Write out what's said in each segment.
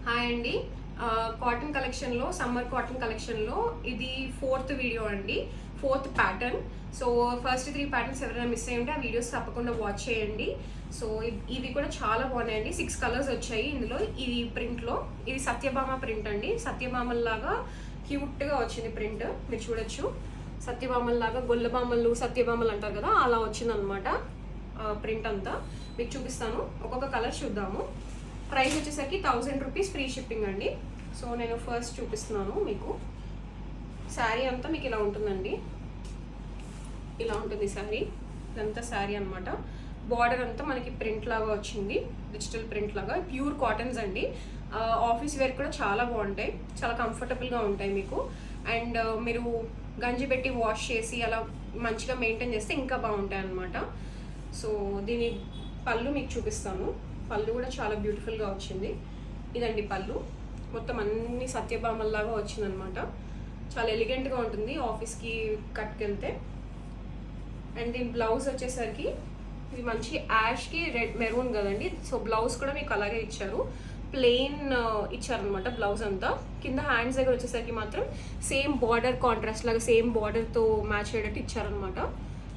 Hi అండి. Cotton కలెక్షన్లో summer cotton కలెక్షన్లో ఇది 4th వీడియో అండి, 4th pattern. So first 3 patterns ఎవరైనా మిస్ అయ్యి ఉంటే ఆ వీడియోస్ తప్పకుండా వాచ్ చేయండి. సో ఇవి కూడా చాలా బాగున్నాయండి. 6 కలర్స్ వచ్చాయి ఇందులో. ఇది ప్రింట్లో, ఇది సత్యభామ ప్రింట్ అండి. సత్యభామల్లాగా క్యూట్గా వచ్చింది ప్రింట్, మీరు చూడొచ్చు. సత్యభామల్లాగా గొల్లభామలు సత్యభామలు అంటారు కదా, అలా వచ్చిందనమాట ప్రింట్ అంతా. మీకు చూపిస్తాను, ఒక్కొక్క కలర్ చూద్దాము. ప్రైస్ వచ్చేసరికి 1000 రూపీస్, ఫ్రీ షిప్పింగ్ అండి. సో నేను ఫస్ట్ చూపిస్తున్నాను మీకు. శారీ అంతా మీకు ఇలా ఉంటుందండి, ఇలా ఉంటుంది శారీ. ఇదంతా శారీ అనమాట. బార్డర్ అంతా మనకి ప్రింట్ లాగా వచ్చింది, డిజిటల్ ప్రింట్ లాగా. ప్యూర్ కాటన్స్ అండి. ఆఫీస్ వేర్ కూడా చాలా బాగుంటాయి, చాలా కంఫర్టబుల్గా ఉంటాయి మీకు. అండ్ మీరు గంజి పెట్టి వాష్ చేసి అలా మంచిగా మెయింటైన్ చేస్తే ఇంకా బాగుంటాయి అన్నమాట. సో దీని పళ్ళు మీకు చూపిస్తాను. పళ్ళు కూడా చాలా బ్యూటిఫుల్గా వచ్చింది. ఇదండి పళ్ళు, మొత్తం అన్ని సత్యభామల్లాగా వచ్చిందనమాట. చాలా ఎలిగెంట్గా ఉంటుంది ఆఫీస్కి కట్టుకెళ్తే. అండ్ దీని బ్లౌజ్ వచ్చేసరికి ఇది మంచి యాష్కి రెడ్ మెరూన్ కదండి. సో బ్లౌజ్ కూడా మీకు అలాగే ఇచ్చారు, ప్లెయిన్ ఇచ్చారనమాట బ్లౌజ్ అంతా. కింద హ్యాండ్స్ దగ్గర వచ్చేసరికి మాత్రం సేమ్ బార్డర్ కాంట్రాస్ట్ లాగా సేమ్ బార్డర్తో మ్యాచ్ అయ్యేటట్టు ఇచ్చారనమాట.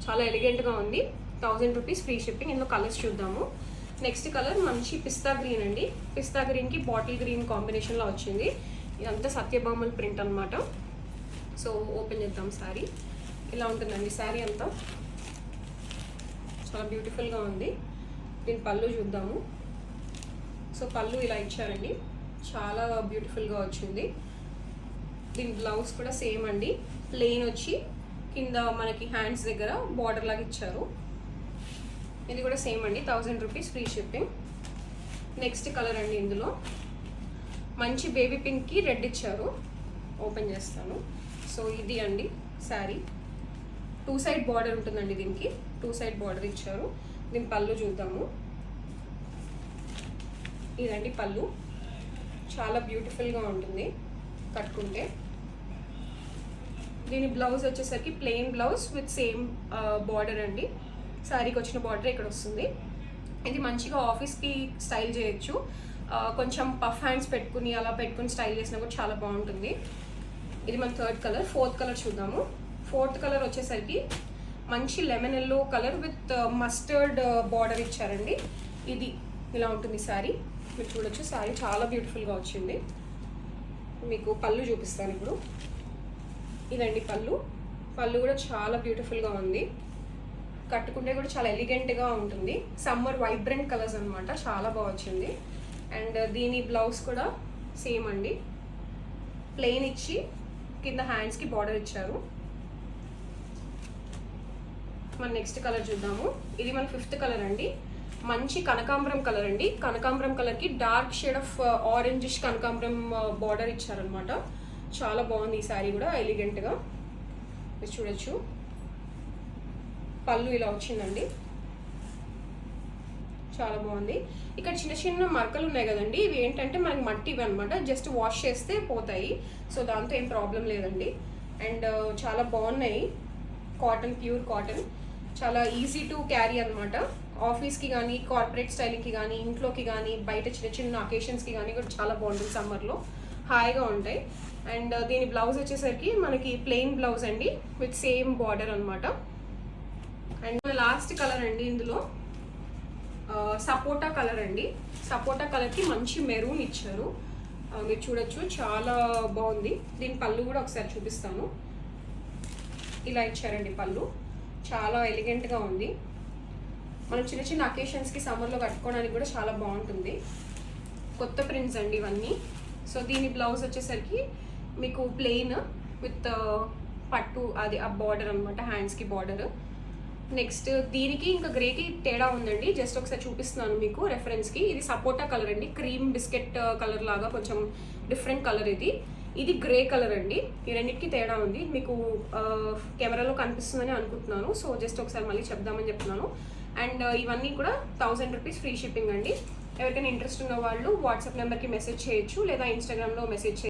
చాలా ఎలిగెంట్గా ఉంది. 1000 రూపీస్, ఫ్రీ షిప్పింగ్. ఇందులో కలర్స్ చూద్దాము. నెక్స్ట్ కలర్ మంచి పిస్తా గ్రీన్ అండి. పిస్తా గ్రీన్కి బాటిల్ గ్రీన్ కాంబినేషన్లో వచ్చింది. ఇదంతా సత్యభామల్ ప్రింట్ అనమాట. సో ఓపెన్ చేద్దాం శారీ. ఇలా ఉంటుందండి శారీ అంతా, చాలా బ్యూటిఫుల్గా ఉంది. దీని పళ్ళు చూద్దాము. సో పళ్ళు ఇలా ఇచ్చారండి, చాలా బ్యూటిఫుల్గా వచ్చింది. దీని బ్లౌజ్ కూడా సేమ్ అండి, ప్లెయిన్ వచ్చి కింద మనకి హ్యాండ్స్ దగ్గర బార్డర్ లాగా ఇచ్చారు. ఇది కూడా సేమ్ అండి, 1000 rupees, free shipping. Next colour అండి. ఇందులో మంచి బేబీ పింక్కి రెడ్ ఇచ్చారు. ఓపెన్ చేస్తాను. సో ఇది అండి శారీ. 2 సైడ్ బార్డర్ ఉంటుందండి దీనికి, 2 సైడ్ బార్డర్ ఇచ్చారు. దీని పళ్ళు చూద్దాము. ఇదండి పళ్ళు, చాలా బ్యూటిఫుల్గా ఉంటుంది కట్టుకుంటే. దీని బ్లౌజ్ వచ్చేసరికి plain blouse with same border అండి. శారీకి వచ్చిన బార్డర్ ఇక్కడ వస్తుంది. ఇది మంచిగా ఆఫీస్కి స్టైల్ చేయొచ్చు. కొంచెం పఫ్ హ్యాండ్స్ పెట్టుకుని అలా పెట్టుకుని స్టైల్ చేసినా కూడా చాలా బాగుంటుంది. ఇది మన 3rd కలర్. 4th కలర్ చూద్దాము. 4th కలర్ వచ్చేసరికి మంచి lemon yellow colour with mustard border ఇచ్చారండి. ఇది ఇలా ఉంటుంది శారీ, మీరు చూడొచ్చు. శారీ చాలా బ్యూటిఫుల్గా వచ్చింది. మీకు పళ్ళు చూపిస్తాను ఇప్పుడు. ఇదండి పళ్ళు. పళ్ళు కూడా చాలా బ్యూటిఫుల్గా ఉంది, కట్టుకుంటే కూడా చాలా ఎలిగెంట్గా ఉంటుంది. సమ్మర్ వైబ్రెంట్ కలర్స్ అనమాట, చాలా బాగా వచ్చింది. అండ్ దీని బ్లౌజ్ కూడా సేమ్ అండి, ప్లెయిన్ ఇచ్చి కింద హ్యాండ్స్కి బార్డర్ ఇచ్చారు. మన నెక్స్ట్ కలర్ చూద్దాము. ఇది మన 5th కలర్ అండి. మంచి కనకాంబరం కలర్ అండి. కనకాంబరం కలర్కి డార్క్ షేడ్ ఆఫ్ ఆరెంజిష్ కనకాంబరం బార్డర్ ఇచ్చారనమాట. చాలా బాగుంది ఈ శారీ కూడా, ఎలిగెంట్గా మీరు చూడొచ్చు. పళ్ళు ఇలా వచ్చిందండి, చాలా బాగుంది. ఇక్కడ చిన్న చిన్న మరకలు ఉన్నాయి కదండి, ఇవి ఏంటంటే మనకి మట్టి ఇవి అనమాట. జస్ట్ వాష్ చేస్తే పోతాయి, సో దాంతో ఏం ప్రాబ్లం లేదండి. అండ్ చాలా బాగున్నాయి. కాటన్, ప్యూర్ కాటన్, చాలా ఈజీ టు క్యారీ అనమాట. ఆఫీస్కి కానీ, కార్పొరేట్ స్టైలింగ్కి కానీ, ఇంట్లోకి కానీ, బయట చిన్న చిన్న అకేషన్స్కి కానీ కూడా చాలా బాగుంటుంది. సమ్మర్లో హాయిగా ఉంటాయి. అండ్ దీని బ్లౌజ్ వచ్చేసరికి మనకి ప్లెయిన్ బ్లౌజ్ అండి విత్ సేమ్ బార్డర్ అనమాట. అండ్ లాస్ట్ కలర్ అండి. ఇందులో సపోటా కలర్ అండి. సపోటా కలర్కి మంచి మెరూన్ ఇచ్చారు, మీరు చూడొచ్చు. చాలా బాగుంది. దీని పళ్ళు కూడా ఒకసారి చూపిస్తాను. ఇలా ఇచ్చారండి పళ్ళు, చాలా ఎలిగెంట్గా ఉంది. మనం చిన్న చిన్న అకేషన్స్కి సమ్మర్లో కట్టుకోవడానికి కూడా చాలా బాగుంటుంది. కొత్త ప్రింట్స్ అండి ఇవన్నీ. సో దీని బ్లౌజ్ వచ్చేసరికి మీకు ప్లెయిన్ విత్ పట్టు, అది ఆ బార్డర్ అనమాట, హ్యాండ్స్కి బార్డర్. నెక్స్ట్ దీనికి ఇంకా గ్రేకి తేడా ఉందండి, జస్ట్ ఒకసారి చూపిస్తున్నాను మీకు రెఫరెన్స్కి. ఇది సపోటా కలర్ అండి, క్రీమ్ బిస్కెట్ కలర్ లాగా కొంచెం డిఫరెంట్ కలర్. ఇది గ్రే కలర్ అండి. ఈ రెండింటికి తేడా ఉంది, మీకు కెమెరాలో కనిపిస్తుందని అనుకుంటున్నాను. సో జస్ట్ ఒకసారి మళ్ళీ చెప్దామని చెప్తున్నాను. అండ్ ఇవన్నీ కూడా 1000 రూపీస్, ఫ్రీ షిప్పింగ్ అండి. ఎవరికైనా ఇంట్రెస్ట్ ఉన్న వాళ్ళు వాట్సాప్ నెంబర్కి మెసేజ్ చేయొచ్చు, లేదా ఇన్స్టాగ్రామ్లో మెసేజ్ చేయొచ్చు.